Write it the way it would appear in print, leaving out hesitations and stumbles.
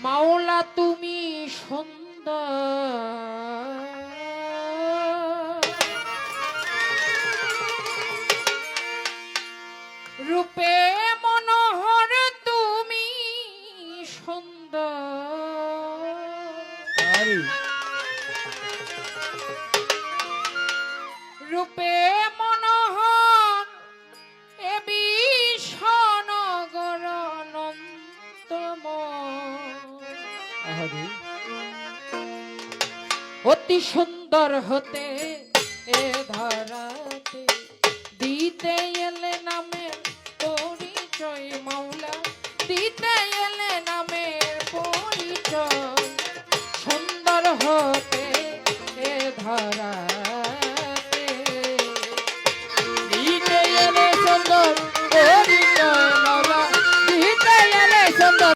মাওলা তুমি সুন্দর রূপে মনোহর তুমি সুন্দর রূপে মনোহর এ বিশ্বনগর অনন্তময় অতি সুন্দর হতে এ ধরাতে দিতে